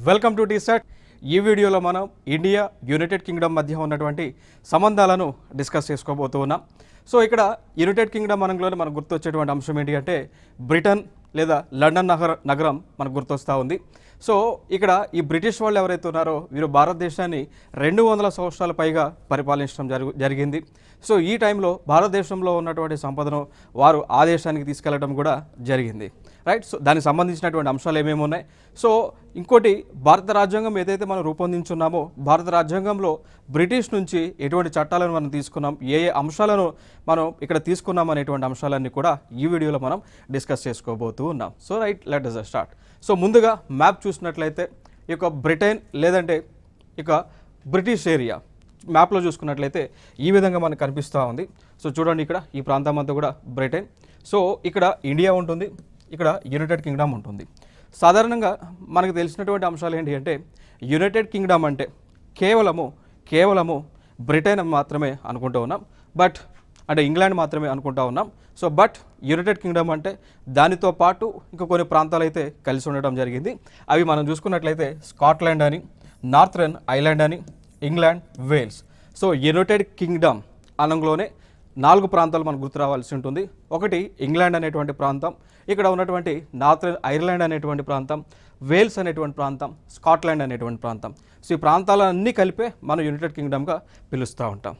Welcome to T-SAT. ఈ వీడియోలో మనం ఇండియా యునైటెడ్ కింగ్డమ్ మధ్య ఉన్నటువంటి సంబంధాలను డిస్కస్ చేసుకోబోతూ ఉన్నాం. సో ఇక్కడ యునైటెడ్ కింగ్డమ్ అనగానే మనకు గుర్తొచ్చేటువంటి అంశం ఏంటి అంటే బ్రిటన్ లేదా లండన్ నగరం మనకు గుర్తొస్తూ ఉంది. సో ఇక్కడ ఈ బ్రిటిష్ వాళ్ళు ఎవరైతే ఉన్నారో వీరు భారతదేశాన్ని 200 సంవత్సరాల పైగా పరిపాలించడం జరిగింది. సో ఈ టైంలో భారతదేశంలో ఉన్నటువంటి సంపదను వారు ఆ దేశానికి తీసుకెళ్లడం కూడా జరిగింది, రైట్. సో దానికి సంబంధించినటువంటి అంశాలు ఏమేమి ఉన్నాయి. సో ఇంకోటి, భారత రాజ్యాంగం ఏదైతే మనం రూపొందించున్నామో భారత రాజ్యాంగంలో బ్రిటిష్ నుంచి ఎటువంటి చట్టాలను మనం తీసుకున్నాం, ఏ ఏ అంశాలను మనం ఇక్కడ తీసుకున్నాం అనేటువంటి అంశాలన్నీ కూడా ఈ వీడియోలో మనం డిస్కస్ చేసుకోబోతూ ఉన్నాం. So right, let us start. So ముందుగా మ్యాప్ చూసినట్లయితే ఈ యొక్క బ్రిటన్ లేదంటే ఇక బ్రిటిష్ ఏరియా మ్యాప్లో చూసుకున్నట్లయితే ఈ విధంగా మనకు కనిపిస్తూ ఉంది. సో చూడండి, ఇక్కడ ఈ ప్రాంతం అంతా కూడా బ్రిటన్. సో ఇక్కడ ఇండియా ఉంటుంది, ఇక్కడ యునైటెడ్ కింగ్డమ్ ఉంటుంది. సాధారణంగా మనకు తెలిసినటువంటి అంశాలు ఏంటి అంటే యునైటెడ్ కింగ్డమ్ అంటే కేవలము బ్రిటన్ మాత్రమే అనుకుంటూ ఉన్నాం, అంటే ఇంగ్లాండ్ మాత్రమే అనుకుంటా ఉన్నాం. సో బట్ యునైటెడ్ కింగ్డమ్ అంటే దానితో పాటు ఇంకా కొన్ని ప్రాంతాలు అయితే కలిసి ఉండడం జరిగింది. అవి మనం చూసుకున్నట్లయితే స్కాట్లాండ్ అని, నార్థరన్ ఐలాండ్ అని, England, Wales. So United Kingdom అనంలోనే 4 ప్రాంతాలు మనకు గుర్తు రావాల్సి ఉంటుంది. ఒకటి ఇంగ్లాండ్ అనేటువంటి ప్రాంతం, ఇక్కడ ఉన్నటువంటి నార్థరన్ ఐర్లాండ్ అనేటువంటి ప్రాంతం, వేల్స్ అనేటువంటి ప్రాంతం, స్కాట్లాండ్ అనేటువంటి ప్రాంతం. సో ఈ ప్రాంతాలన్నీ కలిపే మనం యునైటెడ్ కింగ్డమ్గా పిలుస్తూ ఉంటాం.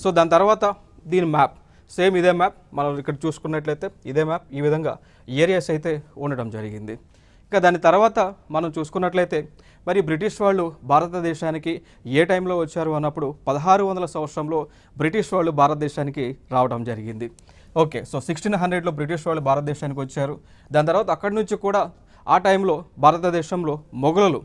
సో దాని తర్వాత దీని మ్యాప్ సేమ్ ఇదే మ్యాప్ మనం ఇక్కడ చూసుకున్నట్లయితే ఇదే మ్యాప్, ఈ విధంగా ఏరియాస్ అయితే ఉండడం జరిగింది. ఇంకా దాని తర్వాత మనం చూసుకున్నట్లయితే మరి బ్రిటిష్ వాళ్ళు భారతదేశానికి ఏ టైంలో వచ్చారు అన్నప్పుడు 1600 సంవత్సరంలో బ్రిటిష్ వాళ్ళు భారతదేశానికి రావడం జరిగింది. ఓకే, సో 1600లో బ్రిటిష్ వాళ్ళు భారతదేశానికి వచ్చారు. దాని తర్వాత అక్కడి నుంచి కూడా ఆ టైంలో భారతదేశంలో మొఘలులు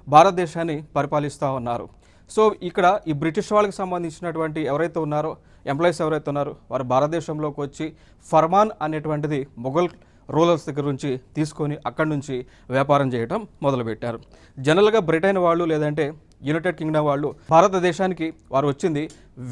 భారతదేశాన్ని పరిపాలిస్తూ ఉన్నారు. సో ఇక్కడ ఈ బ్రిటిష్ వాళ్ళకి సంబంధించినటువంటి ఎవరైతే ఉన్నారో ఎంప్లాయీస్ ఎవరైతే ఉన్నారో వారు భారతదేశంలోకి వచ్చి ఫర్మాన్ అనేటువంటిది మొఘల్ రూలర్స్ దగ్గర నుంచి తీసుకొని అక్కడి నుంచి వ్యాపారం చేయడం మొదలుపెట్టారు. జనరల్గా బ్రిటన్ వాళ్ళు లేదంటే యునైటెడ్ కింగ్డమ్ వాళ్ళు భారతదేశానికి వారు వచ్చింది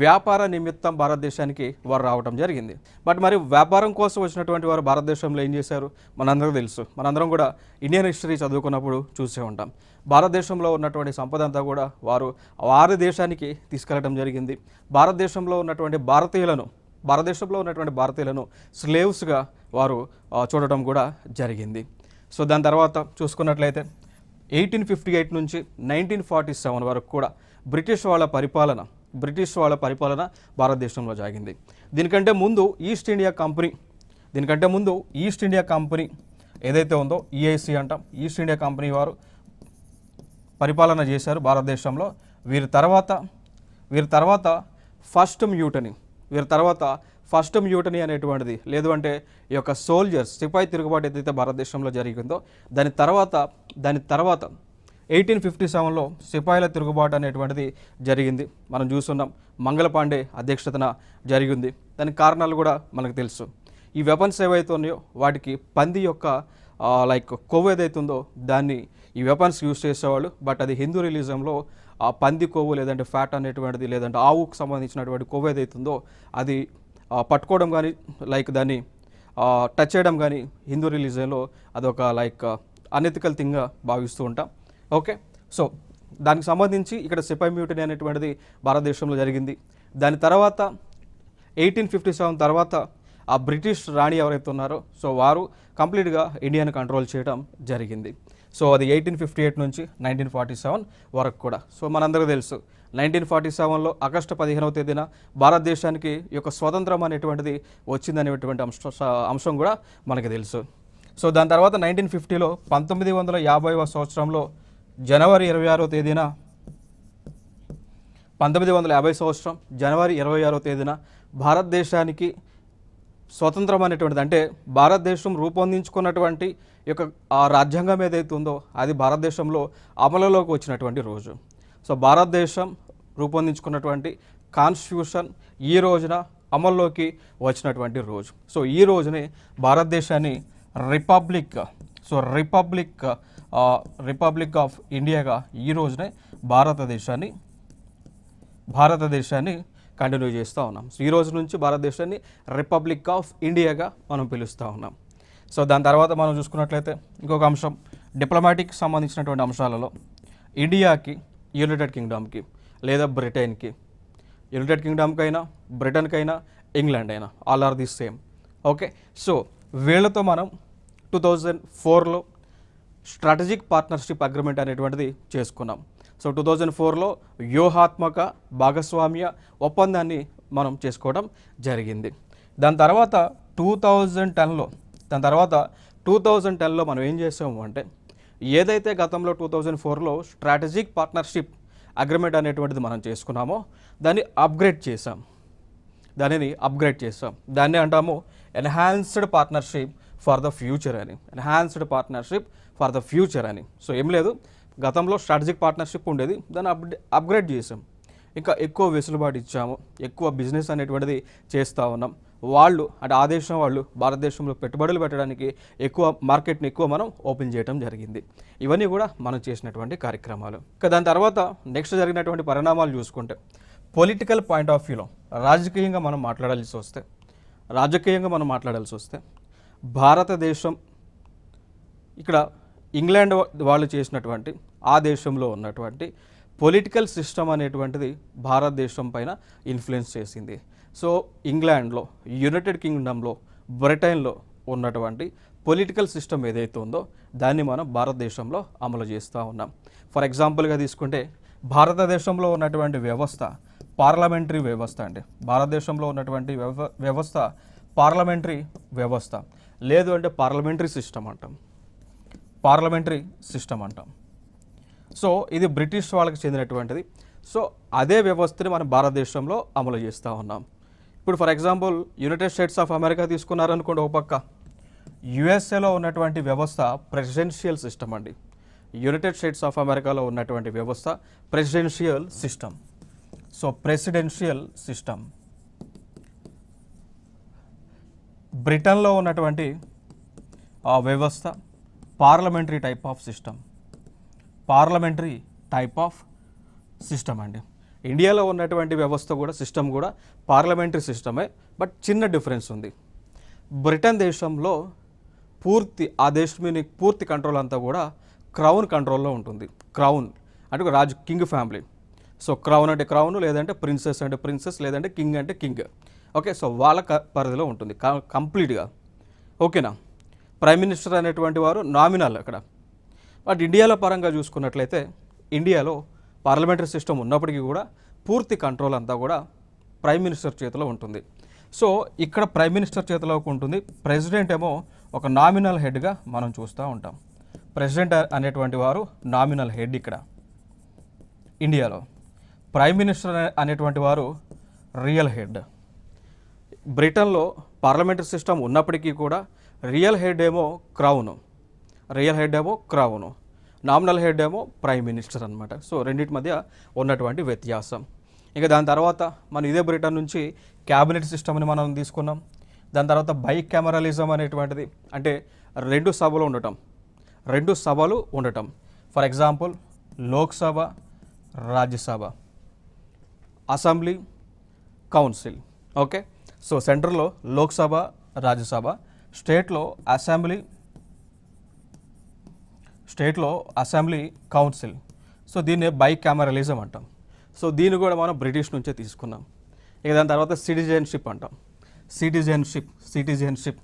వ్యాపార నిమిత్తం భారతదేశానికి వారు రావడం జరిగింది. బట్ మరి వ్యాపారం కోసం వచ్చినటువంటి వారు భారతదేశంలో ఏం చేశారు మనందరికీ తెలుసు. మనందరం కూడా ఇండియన్ హిస్టరీ చదువుకున్నప్పుడు చూసే ఉంటాం. భారతదేశంలో ఉన్నటువంటి సంపద అంతా కూడా వారి దేశానికి తీసుకెళ్లడం జరిగింది. భారతదేశంలో ఉన్నటువంటి భారతీయులను స్లేవ్స్గా వారు చూడటం కూడా జరిగింది. సో దాని తర్వాత చూసుకున్నట్లయితే 1858 నుంచి 1947 వరకు కూడా బ్రిటిష్ వాళ్ళ పరిపాలన భారతదేశంలో సాగింది. దీనికంటే ముందు ఈస్ట్ ఇండియా కంపెనీ ఏదైతే ఉందో ఈఐసి అంటాం, ఈస్ట్ ఇండియా కంపెనీ వారు పరిపాలన చేశారు భారతదేశంలో. వీరి తర్వాత ఫస్ట్ మ్యూటనీ అనేటువంటిది, లేదు అంటే ఈ యొక్క సోల్జర్స్ సిపాయి తిరుగుబాటు ఏదైతే భారతదేశంలో జరిగిందో దాని తర్వాత 1857లో సిపాయిల తిరుగుబాటు అనేటువంటిది జరిగింది. మనం చూస్తున్నాం, మంగళపాండే అధ్యక్షతన జరిగింది. దానికి కారణాలు కూడా మనకు తెలుసు. ఈ వెపన్స్ ఏవైతే ఉన్నాయో వాటికి పంది యొక్క కొవ్వు ఏదైతే ఉందో దాన్ని ఈ వెపన్స్ యూజ్ చేసేవాళ్ళు. బట్ అది హిందూ రిలీజంలో ఆ పంది కొవ్వు లేదంటే ఫ్యాట్ అనేటువంటిది లేదంటే ఆవుకు సంబంధించినటువంటి కొవ్వు ఏదైతుందో అది పట్టుకోవడం కానీ దాన్ని టచ్ చేయడం కానీ హిందూ రిలీజన్లో అదొక అనెథికల్ థింగ్గా భావిస్తూ ఉంటాం. ఓకే, సో దానికి సంబంధించి ఇక్కడ సిపాయి మ్యూటనీ అనేటువంటిది భారతదేశంలో జరిగింది. దాని తర్వాత 1857 తర్వాత ఆ బ్రిటిష్ రాణి ఎవరైతే ఉన్నారో సో వారు కంప్లీట్గా ఇండియాని కంట్రోల్ చేయడం జరిగింది. సో అది 1858 నుంచి 1947 వరకు కూడా. సో మనందరికీ తెలుసు 1947లో ఆగస్టు 15వ తేదీన భారతదేశానికి ఈ యొక్క స్వతంత్రం అనేటువంటిది వచ్చిందనేటువంటి అంశం కూడా మనకి తెలుసు. సో దాని తర్వాత 1950లో 1950వ సంవత్సరంలో జనవరి 26వ తేదీన 1950 సంవత్సరం జనవరి 26వ తేదీన భారతదేశానికి స్వతంత్రం అనేటువంటిది, అంటే భారతదేశం రూపొందించుకున్నటువంటి ఈ యొక్క రాజ్యాంగం ఏదైతే ఉందో అది భారతదేశంలో అమలులోకి వచ్చినటువంటి రోజు. సో భారతదేశం రూపొందించుకున్నటువంటి కాన్స్టిట్యూషన్ ఈ రోజున అమల్లోకి వచ్చినటువంటి రోజు. సో ఈ రోజునే భారతదేశాన్ని రిపబ్లిక్ ఆఫ్ ఇండియాగా ఈ రోజునే భారతదేశాన్ని కంటిన్యూ చేస్తూ ఉన్నాం. సో ఈ రోజు నుంచి భారతదేశాన్ని రిపబ్లిక్ ఆఫ్ ఇండియాగా మనం పిలుస్తూ ఉన్నాం. సో దాని తర్వాత మనం చూసుకున్నట్లయితే ఇంకొక అంశం డిప్లొమాటిక్ సంబంధించినటువంటి అంశాలలో ఇండియాకి, యునైటెడ్ కింగ్డమ్కి లేదా బ్రిటన్కి, యునైటెడ్ కింగ్డమ్కైనా బ్రిటన్కైనా ఇంగ్లాండ్ అయినా all are the same. Okay, so వీళ్ళతో మనం 2004లో స్ట్రాటజిక్ పార్ట్నర్షిప్ అగ్రిమెంట్ అనేటువంటిది చేసుకున్నాం. సో 2004లో వ్యూహాత్మక భాగస్వామ్య ఒప్పందాన్ని మనం చేసుకోవడం జరిగింది. దాని తర్వాత 2010లో మనం ఏం చేసాము అంటే, ఏదైతే గతంలో 2004లో స్ట్రాటజిక్ పార్ట్నర్షిప్ అగ్రిమెంట్ అనేటువంటిది మనం చేసుకున్నామో దాన్ని అప్గ్రేడ్ చేసాం. దాన్ని అంటాము enhanced partnership for the future అని. సో ఏం లేదు, గతంలో స్ట్రాటజిక్ పార్ట్నర్షిప్ ఉండేది, దాన్ని అప్గ్రేడ్ చేసాం. ఇంకా ఎక్కువ వెసులుబాటు ఇచ్చాము, ఎక్కువ బిజినెస్ అనేటువంటిది చేస్తూ ఉన్నాం. వాళ్ళు అంటే ఆ దేశం వాళ్ళు భారతదేశంలో పెట్టుబడులు పెట్టడానికి ఎక్కువ మార్కెట్ని మనం ఓపెన్ చేయడం జరిగింది. ఇవన్నీ కూడా మనం చేసినటువంటి కార్యక్రమాలు. ఇంకా దాని తర్వాత నెక్స్ట్ జరిగినటువంటి పరిణామాలు చూసుకుంటే, పొలిటికల్ పాయింట్ ఆఫ్ వ్యూలో రాజకీయంగా మనం మాట్లాడాల్సి వస్తే భారతదేశం ఇక్కడ ఇంగ్లాండ్ వాళ్ళు చేసినటువంటి ఆ దేశంలో ఉన్నటువంటి పొలిటికల్ సిస్టమ్ అనేటువంటిది భారతదేశం పైన ఇన్ఫ్లుయెన్స్ చేసింది. సో ఇంగ్లాండ్లో, యునైటెడ్ కింగ్డమ్లో, బ్రిటన్లో ఉన్నటువంటి పొలిటికల్ సిస్టమ్ ఏదైతే ఉందో దాన్ని మనం భారతదేశంలో అమలు చేస్తూ ఉన్నాం. ఫర్ ఎగ్జాంపుల్గా తీసుకుంటే, భారతదేశంలో ఉన్నటువంటి వ్యవస్థ పార్లమెంటరీ వ్యవస్థ అండి. భారతదేశంలో ఉన్నటువంటి వ్యవస్థ పార్లమెంటరీ వ్యవస్థ, లేదు అంటే పార్లమెంటరీ సిస్టమ్ అంటాం. సో ఇది బ్రిటిష్ వాళ్ళకి చెందినటువంటిది. సో అదే వ్యవస్థని మనం భారతదేశంలో అమలు చేస్తూ ఉన్నాం. ఇప్పుడు for example United States of America తీసుకున్నారనుకోండి, ఒక పక్క యుఎస్ఏలో ఉన్నటువంటి వ్యవస్థ ప్రెసిడెన్షియల్ సిస్టమ్ అండి. యునైటెడ్ స్టేట్స్ ఆఫ్ అమెరికాలో ఉన్నటువంటి వ్యవస్థ presidential system. So presidential system. బ్రిటన్లో ఉన్నటువంటి వ్యవస్థ పార్లమెంటరీ టైప్ ఆఫ్ సిస్టమ్ అండి. ఇండియాలో ఉన్నటువంటి వ్యవస్థ కూడా సిస్టమ్ కూడా పార్లమెంటరీ సిస్టమే, బట్ చిన్న డిఫరెన్స్ ఉంది. బ్రిటన్ దేశంలో ఆ దేశం మీద పూర్తి కంట్రోల్ అంతా కూడా క్రౌన్ కంట్రోల్లో ఉంటుంది. క్రౌన్ అంటే కింగ్ ఫ్యామిలీ. సో క్రౌన్ అంటే క్రౌన్, లేదంటే ప్రిన్సెస్ అంటే ప్రిన్సెస్, లేదంటే కింగ్ అంటే కింగ్. ఓకే, సో వాళ్ళ పరిధిలో ఉంటుంది కంప్లీట్గా. ఓకేనా. ప్రైమ్ మినిస్టర్ అనేటువంటి వారు నామినల్ అక్కడ. బట్ ఇండియాలో పరంగా చూసుకున్నట్లయితే, ఇండియాలో పార్లమెంటరీ సిస్టమ్ ఉన్నప్పటికీ కూడా పూర్తి కంట్రోల్ అంతా కూడా ప్రైమ్ మినిస్టర్ చేతిలో ఉంటుంది. సో ఇక్కడ ప్రైమ్ మినిస్టర్ చేతిలోకి ఉంటుంది. ప్రెసిడెంట్ ఏమో ఒక నామినల్ హెడ్గా మనం చూస్తూ ఉంటాం. ప్రెసిడెంట్ అనేటువంటి వారు నామినల్ హెడ్ ఇక్కడ ఇండియాలో. ప్రైమ్ మినిస్టర్ అనేటువంటి వారు రియల్ హెడ్. బ్రిటన్లో పార్లమెంటరీ సిస్టమ్ ఉన్నప్పటికీ కూడా రియల్ హెడ్ ఏమో క్రౌను, నామినల్ హెడ్ ఏమో ప్రైమ్ మినిస్టర్ అనమాట. సో రెండింటి మధ్య ఉన్నటువంటి వ్యత్యాసం. ఇంకా దాని తర్వాత మనం ఇదే బ్రిటన్ నుంచి క్యాబినెట్ సిస్టమ్ని మనం తీసుకున్నాం. దాని తర్వాత బైకామరలిజం అనేటువంటిది, అంటే రెండు సభలు ఉండటం. For example Lok Sabha, Rajya Sabha, assembly, council. Okay, so సెంట్రల్లో లోక్సభ, రాజ్యసభ, స్టేట్లో అసెంబ్లీ, కౌన్సిల్. సో దీన్ని బైకామరలిజం అంటాం. సో దీన్ని కూడా మనం బ్రిటిష్ నుంచే తీసుకున్నాం. ఇక దాని తర్వాత సిటిజన్షిప్ అంటాం. సిటిజన్షిప్.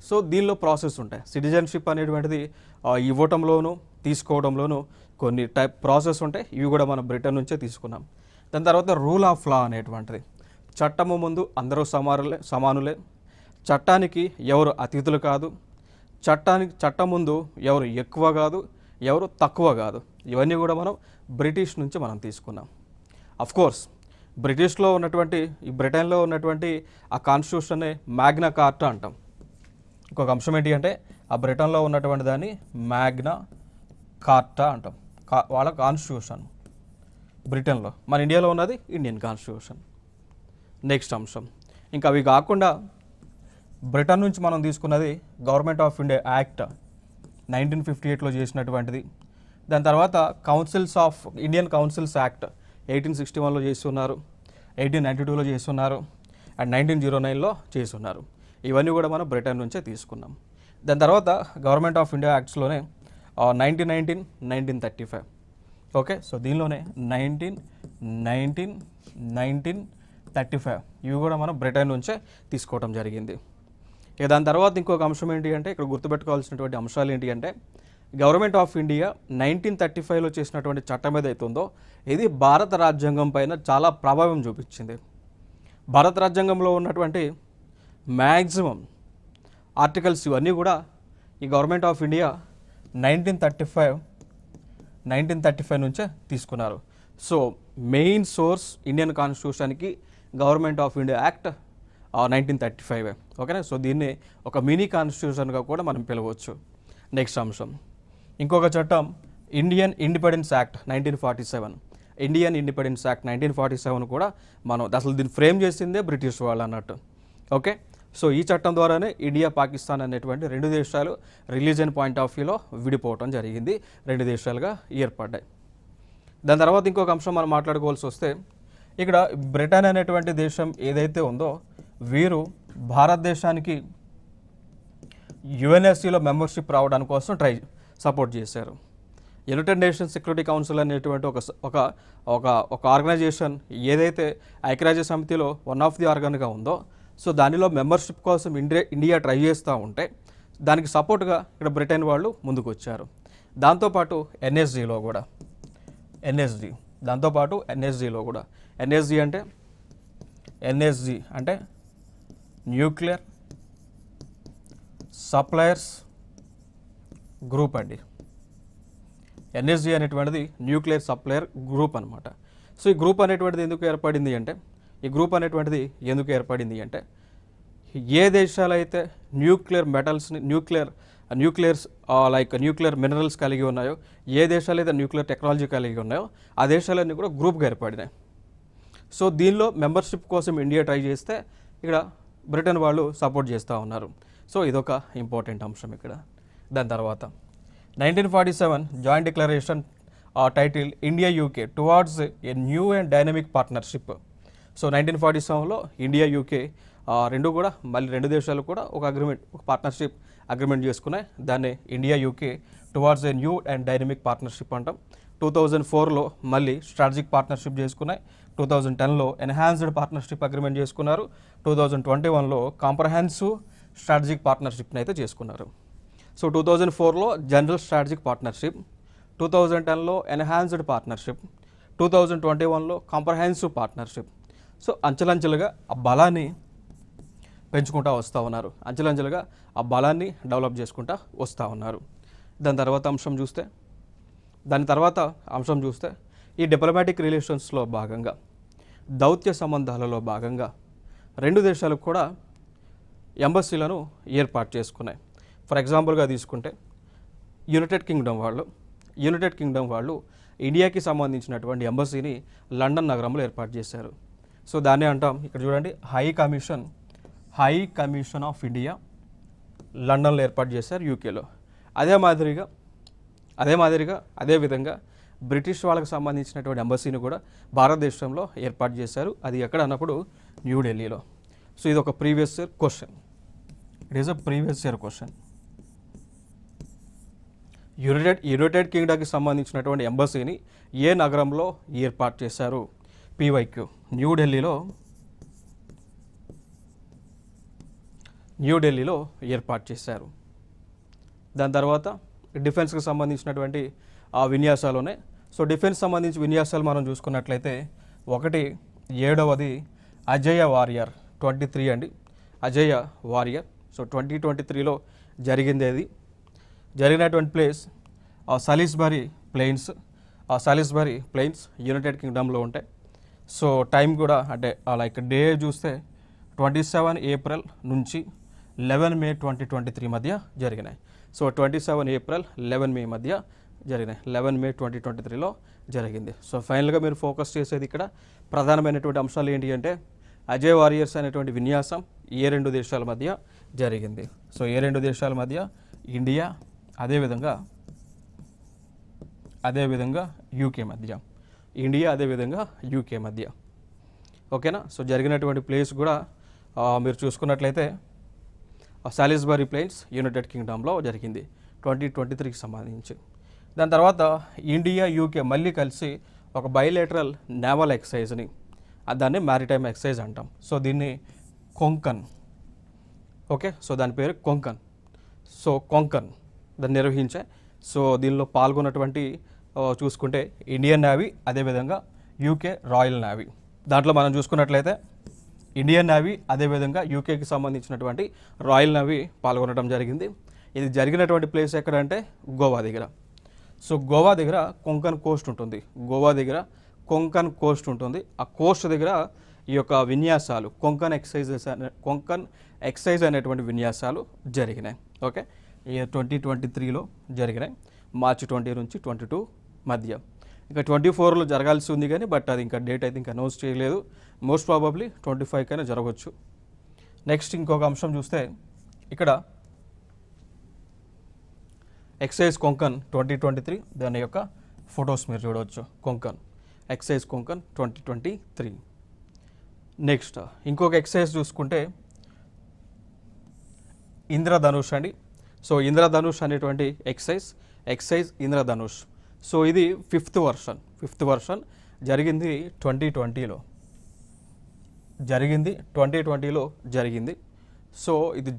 సో దీనిలో ప్రాసెస్ ఉంటాయి. సిటిజన్షిప్ అనేటువంటిది ఇవ్వటంలోనూ తీసుకోవడంలోనూ కొన్ని టైప్ ప్రాసెస్ ఉంటాయి. ఇవి కూడా మనం బ్రిటన్ నుంచే తీసుకున్నాం. దాని తర్వాత రూల్ ఆఫ్ లా అనేటువంటిది, చట్టము ముందు అందరూ సమానులే, చట్టానికి ఎవరు అతిథులు కాదు, చట్టం ముందు ఎవరు ఎక్కువ కాదు, ఎవరు తక్కువ కాదు. ఇవన్నీ కూడా మనం బ్రిటిష్ నుంచి మనం తీసుకున్నాం. కోర్స్ బ్రిటిష్లో ఉన్నటువంటి బ్రిటన్లో ఉన్నటువంటి ఆ కాన్స్టిట్యూషన్ని మ్యాగ్నా కార్టా అంటాం. ఇంకొక అంశం ఏంటి అంటే, ఆ బ్రిటన్లో ఉన్నటువంటి దాన్ని మ్యాగ్నా కార్టా అంటాం. వాళ్ళ కాన్స్టిట్యూషన్ బ్రిటన్లో. మన ఇండియాలో ఉన్నది ఇండియన్ కాన్స్టిట్యూషన్. నెక్స్ట్ అంశం, ఇంకా అవి కాకుండా బ్రిటన్ నుంచి మనం తీసుకున్నది గవర్నమెంట్ ఆఫ్ ఇండియా యాక్ట్ 1958లో చేసినటువంటిది. దాని తర్వాత ఇండియన్ కౌన్సిల్స్ యాక్ట్ 1861లో చేస్తున్నారు, 1892లో చేస్తున్నారు, అండ్ 1909లో చేస్తున్నారు. ఇవన్నీ కూడా మనం బ్రిటన్ నుంచే తీసుకున్నాం. దాని తర్వాత గవర్నమెంట్ ఆఫ్ ఇండియా యాక్ట్స్లోనే 1919, 1935 ఓకే, సో దీనిలోనే 1935 ఇవి కూడా మనం బ్రిటన్ నుంచే తీసుకోవడం జరిగింది. ఇక దాని తర్వాత ఇంకొక అంశం ఏంటి అంటే ఇక్కడ గుర్తుపెట్టుకోవాల్సినటువంటి అంశాలు ఏంటి అంటే గవర్నమెంట్ ఆఫ్ ఇండియా 1935లో చేసినటువంటి చట్టం ఏదైతే ఉందో ఇది భారత రాజ్యాంగం పైన చాలా ప్రభావం చూపించింది. భారత రాజ్యాంగంలో ఉన్నటువంటి మ్యాక్సిమం ఆర్టికల్స్ ఇవన్నీ కూడా ఈ గవర్నమెంట్ ఆఫ్ ఇండియా 1935 నుంచే తీసుకున్నారు. సో మెయిన్ సోర్స్ ఇండియన్ కాన్స్టిట్యూషన్కి గవర్నమెంట్ ఆఫ్ ఇండియా యాక్ట్ 1935. ఓకేనా, సో దీన్ని ఒక మినీ కాన్స్టిట్యూషన్గా కూడా మనం పిలవచ్చు. నెక్స్ట్ అంశం ఇంకొక చట్టం Indian independence act 1947. Indian independence act 1947 కూడా మనం అసలు దీన్ని ఫ్రేమ్ చేసిందే బ్రిటిష్ వాళ్ళు అన్నట్టు. ఓకే, సో ఈ చట్టం ద్వారానే ఇండియా పాకిస్తాన్ అనేటువంటి రెండు దేశాలు రిలీజియన్ పాయింట్ ఆఫ్ వ్యూలో విడిపోవటం జరిగింది, రెండు దేశాలుగా ఏర్పడ్డాయి. దాని తర్వాత ఇంకొక అంశం మనం మాట్లాడుకోవాల్సి వస్తే ఇక్కడ బ్రిటన్ అనేటువంటి దేశం ఏదైతే ఉందో వీరు భారతదేశానికి యుఎన్ఎస్సిలో మెంబర్షిప్ రావడానికి కోసం సపోర్ట్ చేశారు. యునైటెడ్ నేషన్స్ సెక్యూరిటీ కౌన్సిల్ అనేటువంటి ఒక ఆర్గనైజేషన్ ఏదైతే ఐక్యరాజ్య సమితిలో వన్ ఆఫ్ ది ఆర్గన్గా ఉందో సో దానిలో మెంబర్షిప్ కోసం ఇండియా ట్రై చేస్తూ ఉంటే దానికి సపోర్ట్గా ఇక్కడ బ్రిటన్ వాళ్ళు ముందుకు వచ్చారు. దాంతోపాటు ఎన్ఎస్జీలో కూడా ఎన్ఎస్జీ అంటే న్యూక్లియర్ సప్లయర్స్ గ్రూప్ అండి. ఎన్ఎస్జీ అనేటువంటిది న్యూక్లియర్ సప్లయర్ గ్రూప్ అనమాట. సో ఈ గ్రూప్ అనేటువంటిది ఎందుకు ఏర్పడింది అంటే ఏ దేశాలైతే న్యూక్లియర్ మెటల్స్ని న్యూక్లియర్ మినరల్స్ కలిగి ఉన్నాయో, ఏ దేశాలైతే న్యూక్లియర్ టెక్నాలజీ కలిగి ఉన్నాయో ఆ దేశాలన్నీ కూడా గ్రూప్గా ఏర్పడినాయి. సో దీనిలో మెంబర్షిప్ కోసం ఇండియా ట్రై చేస్తే ఇక్కడ బ్రిటన్ వాళ్ళు సపోర్ట్ చేస్తూ ఉన్నారు. సో ఇదొక ఇంపార్టెంట్ అంశం ఇక్కడ. దాని తర్వాత 1947 joint declaration title India UK towards a new and dynamic partnership. So 1947లో ఇండియా యూకే రెండు దేశాలు కూడా ఒక పార్ట్నర్షిప్ అగ్రిమెంట్ చేసుకున్నాయి. దాన్ని India UK towards a new and dynamic partnership అంటాం. 2004లో మళ్ళీ స్ట్రాటజిక్ పార్ట్నర్షిప్ చేసుకున్నాయి. 2010లో ఎన్హాన్స్డ్ పార్ట్నర్షిప్ అగ్రిమెంట్ చేసుకున్నారు. 2021లో కాంప్రహెన్సివ్ స్ట్రాటజిక్ పార్ట్నర్షిప్ని అయితే చేసుకున్నారు. సో 2004లో జనరల్ స్ట్రాటజిక్ పార్ట్నర్షిప్, 2010లో ఎన్హాన్స్డ్ పార్ట్నర్షిప్, 2021లో కాంప్రహెన్సివ్ పార్ట్నర్షిప్. సో అంచెలంచెలుగా ఆ బలాన్ని పెంచుకుంటూ వస్తూ ఉన్నారు, ఆ బలాన్ని డెవలప్ చేసుకుంటూ వస్తూ ఉన్నారు. దాని తర్వాత అంశం చూస్తే ఈ డిప్లొమాటిక్ రిలేషన్స్లో భాగంగా, దౌత్య సంబంధాలలో భాగంగా రెండు దేశాలకు కూడా ఎంబసీలను ఏర్పాటు చేసుకున్నాయి. ఫర్ ఎగ్జాంపుల్గా తీసుకుంటే యునైటెడ్ కింగ్డమ్ వాళ్ళు ఇండియాకి సంబంధించినటువంటి ఎంబసీని లండన్ నగరంలో ఏర్పాటు చేశారు. సో దాన్ని అంటాం, ఇక్కడ చూడండి, హై కమిషన్ ఆఫ్ ఇండియా లండన్లో ఏర్పాటు చేశారు యూకేలో. అదే విధంగా బ్రిటిష్ వాళ్ళకి సంబంధించినటువంటి ఎంబసీని కూడా భారతదేశంలో ఏర్పాటు చేశారు. అది ఎక్కడ అన్నప్పుడు న్యూఢిల్లీలో. సో ఇది ఒక ప్రీవియస్ ఇయర్ క్వశ్చన్. యునైటెడ్ కింగ్డమ్కి సంబంధించినటువంటి ఎంబసీని ఏ నగరంలో ఏర్పాటు చేశారు? పీవైక్యూ న్యూఢిల్లీలో ఏర్పాటు చేశారు. దాని తర్వాత డిఫెన్స్కి సంబంధించినటువంటి ఆ విన్యాసాలునే. సో డిఫెన్స్ సంబంధించి విన్యాసాలు మనం చూసుకున్నట్లయితే 7వది అజయ వారియర్ 23 అండి, అజయ వారియర్. సో 2023లో జరిగినటువంటి ప్లేస్ సాలిస్బరీ ప్లెయిన్స్ యునైటెడ్ కింగ్డమ్లో ఉంటాయి. సో టైం కూడా అంటే డే చూస్తే 27 ఏప్రిల్ నుంచి 11 మే 2023 మధ్య జరిగినాయి. సో 27 ఏప్రిల్ 11 మే మధ్య జరిగినాయి. 11 మే 2023లో జరిగింది. సో ఫైనల్గా మీరు ఫోకస్ చేసేది ఇక్కడ ప్రధానమైనటువంటి అంశాలు ఏంటి అంటే అజయ్ వారియర్స్ అనేటువంటి విన్యాసం ఏ రెండు దేశాల మధ్య జరిగింది. సో ఏ రెండు దేశాల మధ్య? ఇండియా అదేవిధంగా యూకే మధ్య. ఓకేనా? సో జరిగినటువంటి ప్లేస్ కూడా మీరు చూసుకున్నట్లయితే సాలిస్బరీ ప్లెయిన్స్ యునైటెడ్ కింగ్డమ్లో జరిగింది 2023కి సంబంధించి. దాని తర్వాత ఇండియా యూకే మళ్ళీ కలిసి ఒక బైలేటరల్ నేవల్ ఎక్సర్సైజ్ని దాన్ని మ్యారిటైమ్ ఎక్సర్సైజ్ అంటాం. సో దీన్ని కొంకన్, ఓకే, సో దాని పేరు కొంకన్. సో కొంకన్ దాన్ని నిర్వహించే. సో దీనిలో పాల్గొన్నటువంటి చూసుకుంటే ఇండియన్ నేవీ, అదేవిధంగా యూకే రాయల్ నేవీ. దాంట్లో మనం చూసుకున్నట్లయితే ఇండియన్ నేవీ అదేవిధంగా యూకేకి సంబంధించినటువంటి రాయల్ నేవీ పాల్గొనడం జరిగింది. ఇది జరిగినటువంటి ప్లేస్ ఎక్కడంటే గోవా దగ్గర. సో గోవా దగ్గర కొంకన్ కోస్ట్ ఉంటుంది. గోవా దగ్గర కొంకన్ కోస్ట్ ఉంటుంది. ఆ కోస్ట్ దగ్గర ఈ యొక్క విన్యాసాలు కొంకన్ ఎక్సైజ్ అనేటువంటి విన్యాసాలు జరిగినాయి. ఓకే, ఈ 2023లో జరిగినాయి, మార్చి 20 నుంచి 22 మధ్య. ఇంకా 24లో జరగాల్సి ఉంది కానీ బట్ అది ఇంకా డేట్ అయితే ఇంకా అనౌన్స్ చేయలేదు. మోస్ట్ ప్రాబబ్లీ 25 కైనా జరగవచ్చు. నెక్స్ట్ ఇంకొక అంశం చూస్తే ఇక్కడ ఎక్సైజ్ కొంకన్ 2023 దాని యొక్క ఫొటోస్ మీరు చూడవచ్చు. కొంకన్ ఎక్సైజ్ కొంకన్ 2023. నెక్స్ట్ ఇంకొక ఎక్సైజ్ చూసుకుంటే ఇంద్రధనుష్ అండి. సో ఇంద్రధనుష్ అనేటువంటి ఎక్సైజ్ ఇంద్రధనుష్. సో ఇది ఫిఫ్త్ వర్షన్ జరిగింది 2020లో జరిగింది. సో ఇది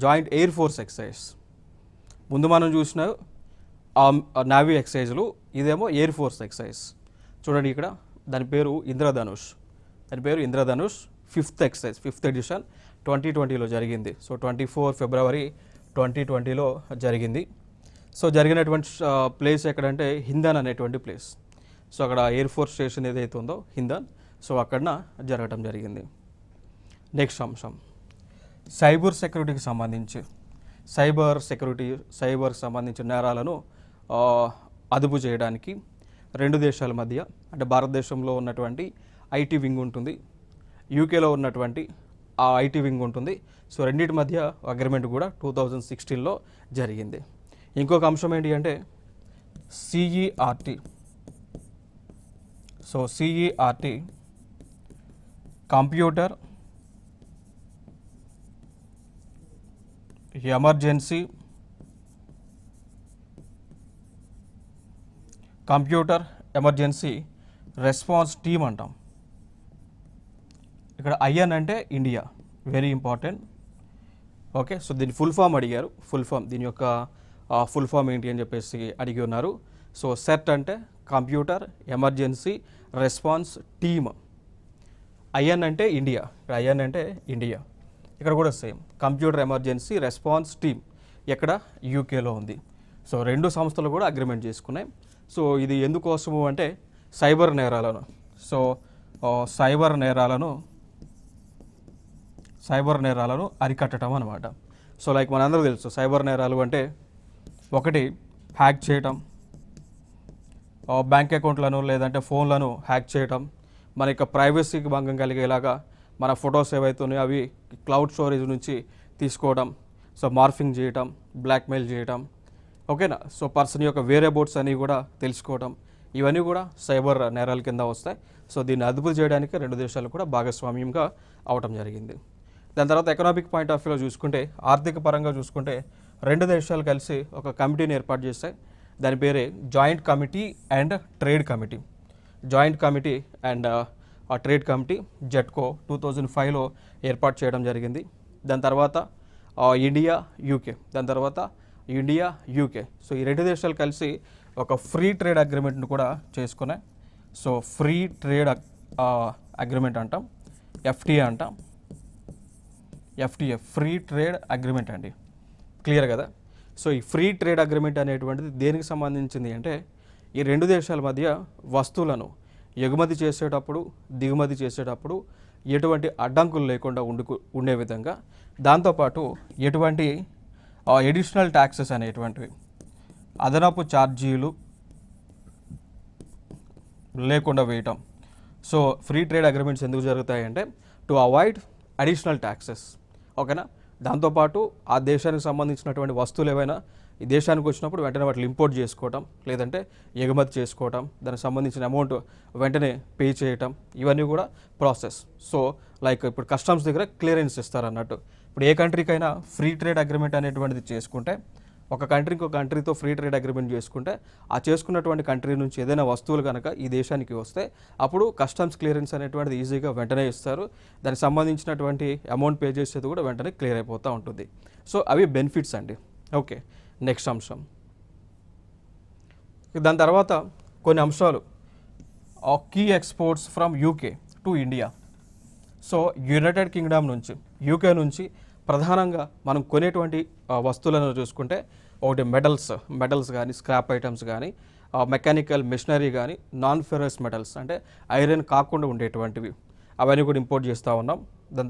జాయింట్ ఎయిర్ ఫోర్స్ ఎక్సైజ్. ముందు మనం చూసిన నావీ ఎక్సైజ్లు, ఇదేమో ఎయిర్ ఫోర్స్ ఎక్సైజ్. చూడండి ఇక్కడ దాని పేరు ఇంద్రధనుష్. ఫిఫ్త్ ఎడిషన్ 2020లో జరిగింది. సో 24 ఫిబ్రవరి 2020లో జరిగింది. సో జరిగినటువంటి ప్లేస్ ఎక్కడంటే హిందన్ అనేటువంటి ప్లేస్. సో అక్కడ ఎయిర్ ఫోర్స్ స్టేషన్ ఏదైతే ఉందో హిందన్, సో అక్కడ జరగటం జరిగింది. నెక్స్ట్ అంశం సైబర్ సెక్యూరిటీకి సంబంధించి సైబర్ సంబంధించిన నేరాలను అదుపు చేయడానికి రెండు దేశాల మధ్య, అంటే భారతదేశంలో ఉన్నటువంటి ఐటీ వింగ్ ఉంటుంది, యూకేలో ఉన్నటువంటి ఆ ఐటీ వింగ్ ఉంటుంది. సో రెండింటి మధ్య అగ్రిమెంట్ కూడా 2016లో జరిగింది. ఇంకొక అంశం ఏంటి అంటే CERT. So CERT computer emergency response team అంటాం. ఇక్కడ ఐఎన్ అంటే India, very important. Okay, so దీని ఫుల్ ఫామ్ అడిగారు. దీని యొక్క ఫుల్ ఫామ్ ఏంటి అని చెప్పేసి అడిగి ఉన్నారు. సో సెట్ అంటే computer emergency response team. IN అంటే ఇండియా, ఇక్కడ కూడా same computer emergency response team ఎక్కడ యూకేలో ఉంది. సో రెండు సంస్థలు కూడా అగ్రిమెంట్ చేసుకున్నాయి. సో ఇది ఎందుకోసము అంటే సైబర్ నేరాలను అరికట్టడం అనమాట. సో లైక్ మనందరూ తెలుసు సైబర్ నేరాలు అంటే ఒకటి హ్యాక్ చేయటం, బ్యాంక్ అకౌంట్లను లేదంటే ఫోన్లను హ్యాక్ చేయటం, మన యొక్క ప్రైవసీకి భంగం కలిగేలాగా మన ఫొటోస్ ఏవైతే ఉన్నాయో అవి క్లౌడ్ స్టోరేజ్ నుంచి తీసుకోవడం, సో మార్ఫింగ్ చేయటం, బ్లాక్మెయిల్ చేయటం, ఓకేనా. సో పర్సన్ యొక్క వేరియబోట్స్ అని కూడా తెలుసుకోవడం, ఇవన్నీ కూడా సైబర్ నేరాల కింద వస్తాయి. సో దీన్ని అదుపు చేయడానికి రెండు దేశాలు కూడా భాగస్వామ్యంగా అవటం జరిగింది. దాని తర్వాత ఎకనామిక్ పాయింట్ ఆఫ్ వ్యూలో చూసుకుంటే, ఆర్థిక పరంగా చూసుకుంటే రెండు దేశాలు కలిసి ఒక కమిటీని ఏర్పాటు చేస్తాయి. దాని పేరే joint committee and trade committee JETCO 2005లో ఏర్పాటు చేయడం జరిగింది. దాని తర్వాత ఇండియా యూకే సో ఈ రెండు దేశాలు కలిసి ఒక ఫ్రీ ట్రేడ్ అగ్రిమెంట్ను కూడా చేసుకున్నాయి. సో ఫ్రీ ట్రేడ్ అగ్రిమెంట్ అంటాం, ఎఫ్టీఏ ఫ్రీ ట్రేడ్ అగ్రిమెంట్ అండి, క్లియర్ కదా. సో ఈ ఫ్రీ ట్రేడ్ అగ్రిమెంట్ అనేటువంటిది దేనికి సంబంధించింది అంటే ఈ రెండు దేశాల మధ్య వస్తువులను ఎగుమతి చేసేటప్పుడు దిగుమతి చేసేటప్పుడు ఎటువంటి అడ్డంకులు లేకుండా ఉండే విధంగా, దాంతోపాటు ఎటువంటి ఎడిషనల్ ట్యాక్సెస్ అనేటువంటివి అదనపు ఛార్జీలు లేకుండా వేయటం. సో ఫ్రీ ట్రేడ్ అగ్రిమెంట్స్ ఎందుకు జరుగుతాయంటే టు అవాయిడ్ అడిషనల్ ట్యాక్సెస్, ఓకేనా. దాంతోపాటు ఆ దేశానికి సంబంధించినటువంటి వస్తువులు ఏవైనా ఈ దేశానికి వచ్చినప్పుడు వెంటనే వాటిని ఇంపోర్ట్ చేసుకోవటం, లేదంటే ఎగుమతి చేసుకోవటం, దానికి సంబంధించిన అమౌంట్ వెంటనే పే చేయటం, ఇవన్నీ కూడా ప్రాసెస్. సో లైక్ ఇప్పుడు కస్టమ్స్ దగ్గర క్లియరెన్స్ ఇస్తారు అన్నట్టు. ఇప్పుడు ఏ కంట్రీకైనా ఫ్రీ ట్రేడ్ అగ్రిమెంట్ అనేటువంటిది చేసుకుంటే ఒక కంట్రీ ఇంకో కంట్రీతో ఫ్రీ ట్రేడ్ అగ్రిమెంట్ చేసుకుంటే ఆ చేసుకున్నటువంటి కంట్రీ నుంచి ఏదైనా వస్తువులు కనుక ఈ దేశానికి వస్తే అప్పుడు కస్టమ్స్ క్లియరెన్స్ అనేటువంటిది ఈజీగా వెంటనే ఇస్తారు. దానికి సంబంధించినటువంటి అమౌంట్ పే చేసేది కూడా వెంటనే క్లియర్ అయిపోతూ ఉంటుంది. సో అవి బెనిఫిట్స్ అండి. ఓకే, నెక్స్ట్ అంశం. దాని తర్వాత కొన్ని అంశాలు, key exports from UK to India. So United Kingdom నుంచి, యూకే నుంచి ప్రధానంగా మనం కొనేటువంటి వస్తువులను చూసుకుంటే ఒకటి మెటల్స్ కానీ, స్క్రాప్ ఐటమ్స్ కానీ, మెకానికల్ మెషినరీ కానీ, నాన్ ఫెరస్ మెటల్స్ అంటే ఐరన్ కాకుండా ఉండేటువంటివి అవన్నీ కూడా ఇంపోర్ట్ చేస్తూ ఉన్నాం. దాని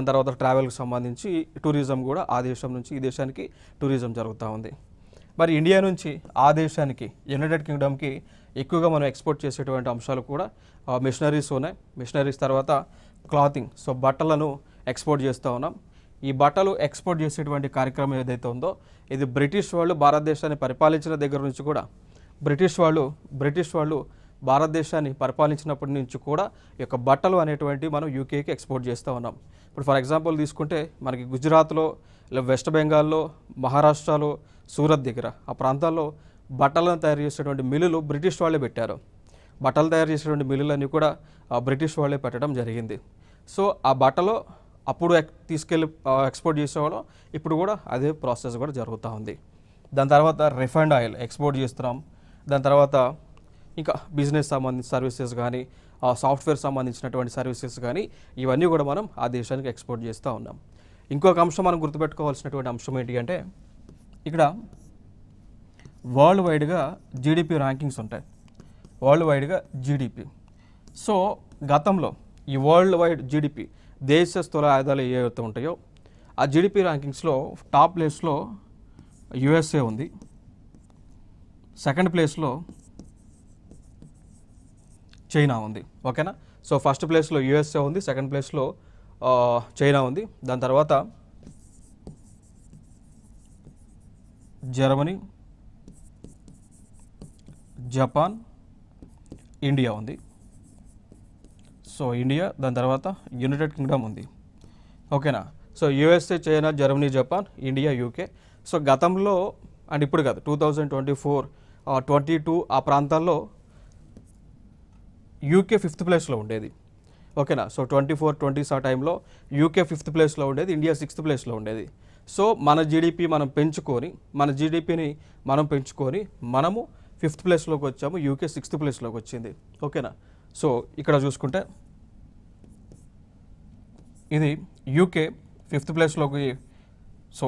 తర్వాత ట్రావెల్కి సంబంధించి టూరిజం కూడా ఆ దేశం నుంచి ఈ దేశానికి టూరిజం జరుగుతూ ఉంది. మరి ఇండియా నుంచి ఆ దేశానికి యునైటెడ్ కింగ్డమ్కి ఎక్కువగా మనం ఎక్స్పోర్ట్ చేసేటువంటి అంశాలు కూడా మిషనరీస్ ఉన్నాయి. మిషనరీస్ తర్వాత క్లాతింగ్, సో బట్టలను ఎక్స్పోర్ట్ చేస్తూ ఉన్నాం. ఈ బట్టలు ఎక్స్పోర్ట్ చేసేటువంటి కార్యక్రమం ఏదైతే ఉందో ఇది బ్రిటిష్ వాళ్ళు భారతదేశాన్ని పరిపాలించిన దగ్గర నుంచి కూడా బ్రిటిష్ వాళ్ళు భారతదేశాన్ని పరిపాలించినప్పటి నుంచి కూడా ఈ యొక్క బట్టలు అనేటువంటి మనం యూకేకి ఎక్స్పోర్ట్ చేస్తూ ఉన్నాం. ఇప్పుడు ఫర్ ఎగ్జాంపుల్ తీసుకుంటే మనకి గుజరాత్లో, వెస్ట్ బెంగాల్లో, మహారాష్ట్రలో, సూరత్ దగ్గర ఆ ప్రాంతాల్లో బట్టలను తయారు చేసేటువంటి మిల్లులు బ్రిటిష్ వాళ్ళే పెట్టారు. బట్టలు తయారు చేసేటువంటి మిల్లులన్నీ కూడా బ్రిటిష్ వాళ్ళే పెట్టడం జరిగింది. సో ఆ బట్టలు అప్పుడు తీసుకెళ్ళి ఎక్స్పోర్ట్ చేసేవాళ్ళం, ఇప్పుడు కూడా అదే ప్రాసెస్ కూడా జరుగుతూ ఉంది. దాని తర్వాత రిఫైండ్ ఆయిల్ ఎక్స్పోర్ట్ చేస్తున్నాం. దాని తర్వాత ఇంకా బిజినెస్ సంబంధించిన సర్వీసెస్ కానీ, సాఫ్ట్వేర్ సంబంధించినటువంటి సర్వీసెస్ కానీ ఇవన్నీ కూడా మనం ఆ దేశానికి ఎక్స్పోర్ట్ చేస్తూ ఉన్నాం. ఇంకొక అంశం మనం గుర్తుపెట్టుకోవాల్సినటువంటి అంశం ఏంటి అంటే ఇక్కడ వరల్డ్ వైడ్గా జీడిపి ర్యాంకింగ్స్ ఉంటాయి. వరల్డ్ వైడ్గా జీడిపి. సో గతంలో ఈ వరల్డ్ వైడ్ జీడిపి దేశ స్థూల ఆదాయాలు ఏవైతే ఉంటాయో ఆ జీడిపి ర్యాంకింగ్స్లో టాప్ ప్లేస్లో యుఎస్ఏ ఉంది. సెకండ్ ప్లేస్లో చైనా ఉంది. ఓకేనా. సో ఫస్ట్ ప్లేస్లో యుఎస్ఏ ఉంది, సెకండ్ ప్లేస్లో చైనా ఉంది. దాని తర్వాత జర్మనీ, జపాన్, ఇండియా ఉంది. సో ఇండియా, దాని తర్వాత యునైటెడ్ కింగ్డమ్ ఉంది. ఓకేనా. So USA, China, Germany, Japan, India, UK. So గతంలో అండ్ ఇప్పుడు కాదు 2024, 22 ఆ ప్రాంతాల్లో యూకే 5th ప్లేస్లో ఉండేది. ఓకేనా. సో 24, 20 ఆ టైంలో యూకే 5th ప్లేస్లో ఉండేది, ఇండియా 6th ప్లేస్లో ఉండేది. సో మన జీడిపి మనం పెంచుకొని మనము 5th ప్లేస్లోకి వచ్చాము, యూకే 6th ప్లేస్లోకి వచ్చింది. ఓకేనా. సో ఇక్కడ చూసుకుంటే ఇది యూకే 5th ప్లేస్లోకి, సో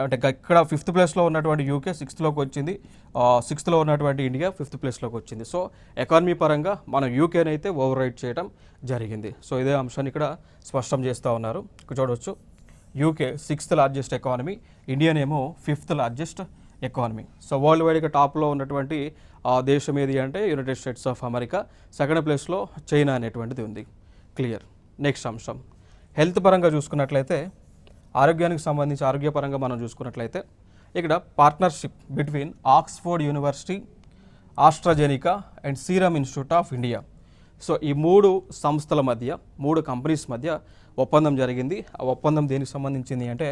అంటే ఇక్కడ 5th ప్లేస్లో ఉన్నటువంటి యూకే 6thలోకి వచ్చింది, 6thలో ఉన్నటువంటి ఇండియా 5th ప్లేస్లోకి వచ్చింది. సో ఎకానమీ పరంగా మనం యూకేని అయితే ఓవర్ రైడ్ చేయడం జరిగింది. సో ఇదే అంశాన్ని ఇక్కడ స్పష్టం చేస్తూ ఉన్నారు. ఇక్కడ చూడవచ్చు UK 6th largest economy, Indian ఏమో 5th largest economy. So world వైడ్గా టాప్లో ఉన్నటువంటి దేశం ఏది అంటే United States of America, second ప్లేస్లో చైనా అనేటువంటిది ఉంది. క్లియర్. నెక్స్ట్ అంశం హెల్త్ పరంగా చూసుకున్నట్లయితే, ఆరోగ్యానికి సంబంధించి ఆరోగ్యపరంగా మనం చూసుకున్నట్లయితే ఇక్కడ partnership between Oxford university, AstraZeneca and serum institute of India. So ఈ 3 సంస్థల మధ్య, 3 కంపెనీస్ మధ్య ఒప్పందం జరిగింది. ఆ ఒప్పందం దేనికి సంబంధించింది అంటే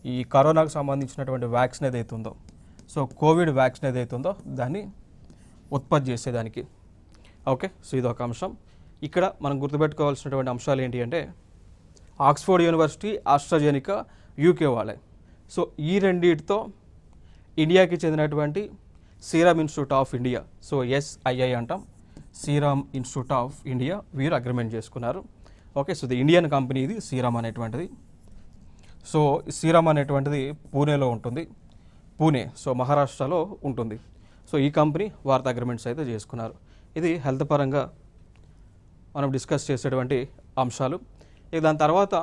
ఈ కరోనాకు సంబంధించినటువంటి వ్యాక్సిన్ ఏదైతే ఉందో, సో కోవిడ్ వ్యాక్సిన్ ఏదైతే ఉందో దాన్ని ఉత్పత్తి చేసేదానికి. ఓకే. సో ఇది ఒక అంశం. ఇక్కడ మనం గుర్తుపెట్టుకోవాల్సినటువంటి అంశాలు ఏంటి అంటే ఆక్స్ఫోర్డ్ యూనివర్సిటీ, ఆస్ట్రాజెనికా యూకే వాళ్ళే. సో ఈ రెండింటితో ఇండియాకి చెందినటువంటి serum institute of India, so SII అంటాం, సీరమ్ ఇన్స్టిట్యూట్ ఆఫ్ ఇండియా, వీరు అగ్రిమెంట్ చేసుకున్నారు. ఓకే. సో ఇది ఇండియన్ కంపెనీ, ఇది సీరమ్ అనేటువంటిది. సో సీరమ్ అనేటువంటిది పూణేలో ఉంటుంది, పూణే, సో మహారాష్ట్రలో ఉంటుంది. సో ఈ కంపెనీ వారితో అగ్రిమెంట్స్ అయితే చేసుకున్నారు. ఇది హెల్త్ పరంగా మనం డిస్కస్ చేసేటువంటి అంశాలు. ఇక దాని తర్వాత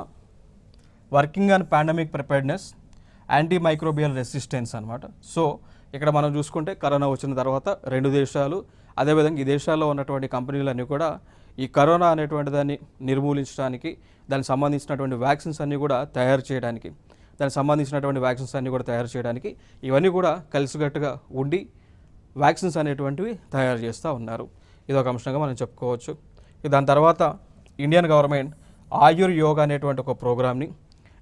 working on pandemic preparedness, anti microbial resistance అనమాట. సో ఇక్కడ మనం చూసుకుంటే కరోనా వచ్చిన తర్వాత 2 దేశాలు, అదేవిధంగా ఈ దేశాల్లో ఉన్నటువంటి కంపెనీలన్నీ కూడా ఈ కరోనా అనేటువంటి దాన్ని నిర్మూలించడానికి, దానికి సంబంధించినటువంటి వ్యాక్సిన్స్ అన్నీ కూడా తయారు చేయడానికి, ఇవన్నీ కూడా కలిసికట్టుగా ఉండి వ్యాక్సిన్స్ అనేటువంటివి తయారు చేస్తూ ఉన్నారు. ఇది ఒక అంశంగా మనం చెప్పుకోవచ్చు. దాని తర్వాత ఇండియన్ గవర్నమెంట్ ఆయుర్ యోగా అనేటువంటి ఒక ప్రోగ్రామ్ని,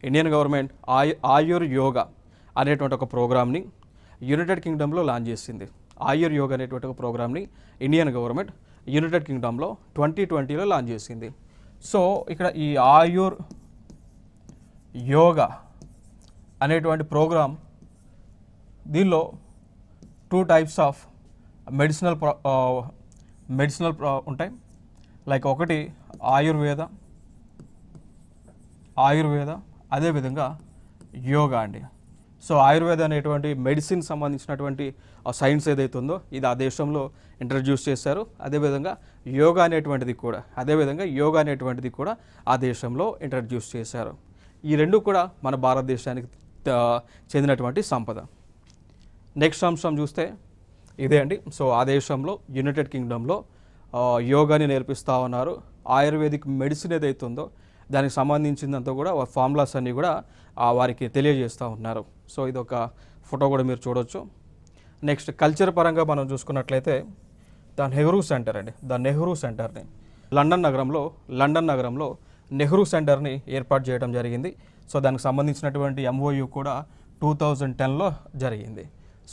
ఇండియన్ గవర్నమెంట్ ఆయుర్ యోగా అనేటువంటి ఒక ప్రోగ్రామ్ని యునైటెడ్ కింగ్డమ్లో లాంచ్ చేసింది. ఆయుర్ యోగా అనేటువంటి ఒక ప్రోగ్రామ్ని ఇండియన్ గవర్నమెంట్ యునైటెడ్ కింగ్డమ్లో 2020లో లాంచ్ చేసింది. సో ఇక్కడ ఈ ఆయుర్ యోగా అనేటువంటి ప్రోగ్రామ్ దీనిలో 2 types ఆఫ్ మెడిసినల్ ఉంటాయి. లైక్ ఒకటి ఆయుర్వేద అదేవిధంగా యోగా అండి. సో ఆయుర్వేద అనేటువంటి మెడిసిన్ సంబంధించినటువంటి సైన్స్ ఏదైతే ఉందో ఇది ఆ దేశంలో ఇంట్రడ్యూస్ చేశారు. అదేవిధంగా యోగా అనేటువంటిది కూడా ఆ దేశంలో ఇంట్రడ్యూస్ చేశారు. ఈ రెండు కూడా మన భారతదేశానికి చెందినటువంటి సంపద. నెక్స్ట్ అంశం చూస్తే ఇదే అండి. సో ఆ దేశంలో యునైటెడ్ కింగ్డమ్లో యోగాని నేర్పిస్తూ ఉన్నారు. ఆయుర్వేదిక్ మెడిసిన్ ఏదైతే ఉందో దానికి సంబంధించిందంతా కూడా ఫార్ములాస్ అన్నీ కూడా వారికి తెలియజేస్తూ ఉన్నారు. సో ఇది ఒక ఫోటో కూడా మీరు చూడొచ్చు. నెక్స్ట్ కల్చర్ పరంగా మనం చూసుకున్నట్లయితే ద నెహ్రూ సెంటర్ అండి. ద నెహ్రూ సెంటర్ని లండన్ నగరంలో నెహ్రూ సెంటర్ని ఏర్పాటు చేయడం జరిగింది. సో దానికి సంబంధించినటువంటి MOU కూడా 2010లో జరిగింది.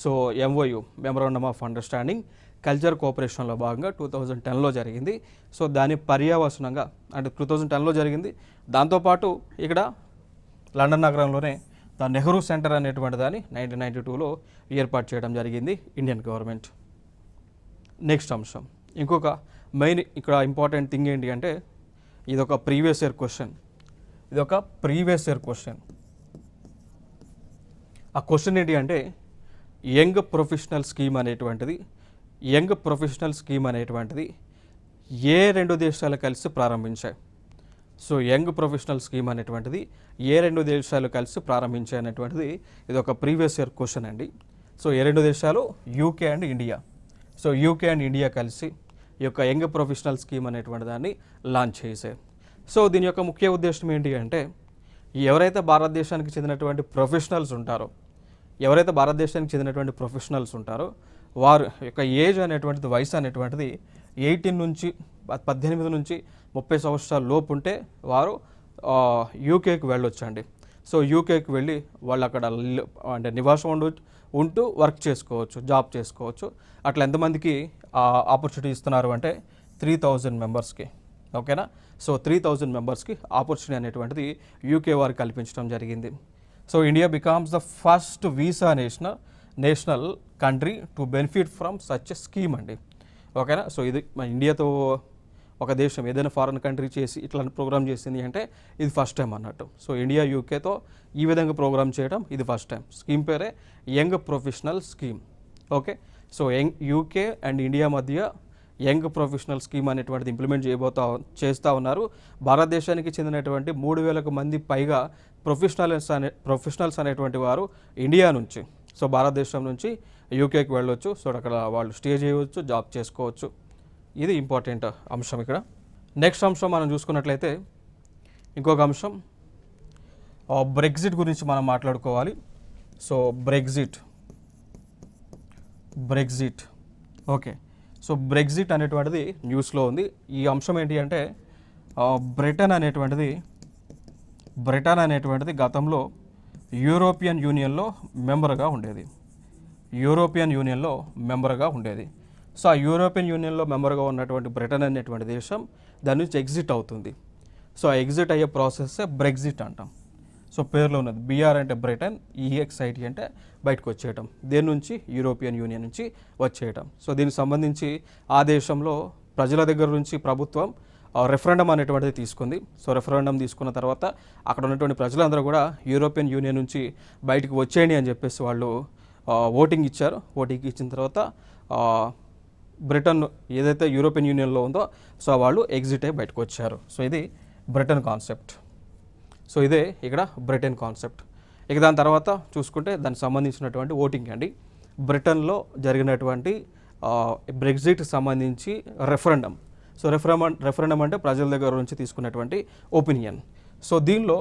So MOU memorandum of understanding culture కోఆపరేషన్లో భాగంగా 2010లో జరిగింది. సో దాని పర్యవసనంగా అంటే 2010లో జరిగింది. దాంతోపాటు ఇక్కడ లండన్ నగరంలోనే ద నెహ్రూ సెంటర్ అనేటువంటి దాన్ని 1992లో ఏర్పాటు చేయడం జరిగింది ఇండియన్ గవర్నమెంట్. నెక్స్ట్ అంశం ఇంకొక మెయిన్ ఇక్కడ ఇంపార్టెంట్ థింగ్ ఏంటి అంటే ఇదొక ప్రీవియస్ ఇయర్ క్వశ్చన్. ఆ క్వశ్చన్ ఏంటి అంటే యంగ్ ప్రొఫెషనల్ స్కీమ్ అనేటువంటిది ఏ 2 దేశాలు కలిసి ప్రారంభించాయి? సో యంగ్ ప్రొఫెషనల్ స్కీమ్ అనేటువంటిది ఏ 2 దేశాలు కలిసి ప్రారంభించాయి అనేటువంటిది ఇది ఒక ప్రీవియస్ ఇయర్ క్వశ్చన్ అండి. సో ఏ 2 దేశాలు? UK and India. So UK and India కలిసి ఈ యొక్క యంగ్ ప్రొఫెషనల్ స్కీమ్ అనేటువంటి దాన్ని లాంచ్ చేశారు. సో దీని యొక్క ముఖ్య ఉద్దేశం ఏంటి అంటే ఎవరైతే భారతదేశానికి చెందినటువంటి ప్రొఫెషనల్స్ ఉంటారో వారు యొక్క ఏజ్ అనేటువంటిది వయసు అనేటువంటిది 18 నుంచి 30 సంవత్సరాల లోపు ఉంటే వారు యూకేకి వెళ్ళొచ్చండి. సో యూకేకి వెళ్ళి వాళ్ళు అక్కడ అంటే నివాసం ఉంటూ వర్క్ చేసుకోవచ్చు, జాబ్ చేసుకోవచ్చు. అట్లా ఎంతమందికి ఆపర్చునిటీ ఇస్తున్నారు అంటే 3000 మెంబర్స్కి. ఓకేనా? సో 3000 మెంబర్స్కి ఆపర్చునిటీ అనేటువంటిది యూకే వారు కల్పించడం జరిగింది. So India becomes the first visa national country to benefit from such a scheme అండి. ఓకేనా? సో ఇది మన ఇండియాతో ఒక దేశం ఏదైనా ఫారెన్ కంట్రీ చేసి ఇట్లాంటి ప్రోగ్రామ్ చేసింది అంటే ఇది ఫస్ట్ టైం అన్నట్టు. సో ఇండియా యూకేతో ఈ విధంగా ప్రోగ్రామ్ చేయడం ఇది ఫస్ట్ టైం. స్కీమ్ పేరే young professional scheme. Okay. So UK and India మధ్య యంగ్ ప్రొఫెషనల్ స్కీమ్ అనేటువంటిది ఇంప్లిమెంట్ చేస్తూ ఉన్నారు. భారతదేశానికి చెందినటువంటి 3000 మంది పైగా ప్రొఫెషనల్స్ అనేటువంటి వారు ఇండియా నుంచి, సో భారతదేశం నుంచి యూకేకి వెళ్ళొచ్చు. సో అక్కడ వాళ్ళు స్టే చేయవచ్చు, జాబ్ చేసుకోవచ్చు. ఇది ఇంపార్టెంట్ అంశం ఇక్కడ. నెక్స్ట్ అంశం మనం చూసుకున్నట్లయితే ఇంకొక అంశం బ్రెగ్జిట్ గురించి మనం మాట్లాడుకోవాలి. So Brexit okay. So Brexit అనేటువంటిది న్యూస్లో ఉంది. ఈ అంశం ఏంటి అంటే బ్రిటన్ అనేటువంటిది గతంలో యూరోపియన్ యూనియన్లో మెంబర్గా ఉండేది. సో ఆ యూరోపియన్ యూనియన్లో మెంబర్గా ఉన్నటువంటి బ్రిటన్ అనేటువంటి దేశం దాని నుంచి ఎగ్జిట్ అవుతుంది. సో ఆ ఎగ్జిట్ అయ్యే ప్రాసెస్సే బ్రెగ్జిట్ అంటాం. సో పేరులో ఉన్నది BR అంటే బ్రిటన్, EXIT అంటే బయటకు వచ్చేయటం. దేని నుంచి? యూరోపియన్ యూనియన్ నుంచి వచ్చేయటం. సో దీనికి సంబంధించి ఆ దేశంలో ప్రజల దగ్గర నుంచి ప్రభుత్వం రెఫరెండం అనేటువంటిది తీసుకుంది. సో రెఫరెండం తీసుకున్న తర్వాత అక్కడ ఉన్నటువంటి ప్రజలందరూ కూడా యూరోపియన్ యూనియన్ నుంచి బయటకు వచ్చేయండి అని చెప్పేసి వాళ్ళు ఓటింగ్ ఇచ్చారు. ఓటింగ్ ఇచ్చిన తర్వాత బ్రిటన్ ఏదైతే యూరోపియన్ యూనియన్లో ఉందో సో వాళ్ళు ఎగ్జిట్ అయ్యి బయటకు వచ్చారు. సో ఇది బ్రిటన్ కాన్సెప్ట్. సో ఇదే ఇక్కడ బ్రిటన్ కాన్సెప్ట్. ఇక దాని తర్వాత చూసుకుంటే దానికి సంబంధించినటువంటి ఓటింగ్ అండి. బ్రిటన్లో జరిగినటువంటి బ్రెగ్జిట్ సంబంధించి రెఫరెండం. సో రెఫరెండం అంటే ప్రజల దగ్గర నుంచి తీసుకున్నటువంటి ఒపీనియన్. సో దీనిలో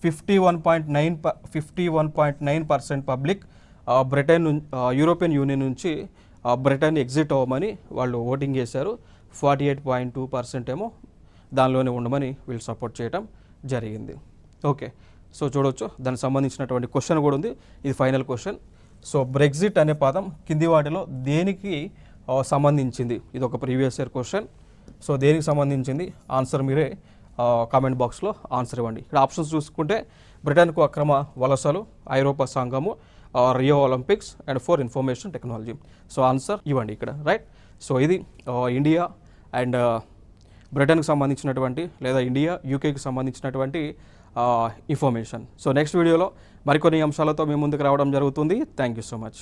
51.9% పబ్లిక్ యూరోపియన్ యూనియన్ నుంచి బ్రిటన్ ఎగ్జిట్ అవ్వమని వాళ్ళు ఓటింగ్ చేశారు. 48.2% ఏమో దానిలోనే ఉండమని వీళ్ళు సపోర్ట్ చేయటం జరిగింది. ఓకే. సో చూడొచ్చు దానికి సంబంధించినటువంటి క్వశ్చన్ కూడా ఉంది. ఇది ఫైనల్ క్వశ్చన్. సో బ్రెగ్జిట్ అనే పదం కింది వాటిలో దేనికి సంబంధించింది? ఇది ఒక ప్రీవియస్ ఇయర్ క్వశ్చన్. సో దేనికి సంబంధించింది ఆన్సర్ మీరే కామెంట్ బాక్స్లో ఆన్సర్ ఇవ్వండి. ఇక్కడ ఆప్షన్స్ చూసుకుంటే బ్రిటన్కు అక్రమ వలసలు, ఐరోపా సంఘము, Rio Olympics and for information technology. So answer ఇవ్వండి ఇక్కడ, రైట్. సో ఇది ఇండియా అండ్ బ్రిటన్కి సంబంధించినటువంటి లేదా ఇండియా యూకేకి సంబంధించినటువంటి ఇన్ఫర్మేషన్. సో నెక్స్ట్ వీడియోలో మరికొన్ని అంశాలతో మీ ముందుకు రావడం జరుగుతుంది. Thank you so much.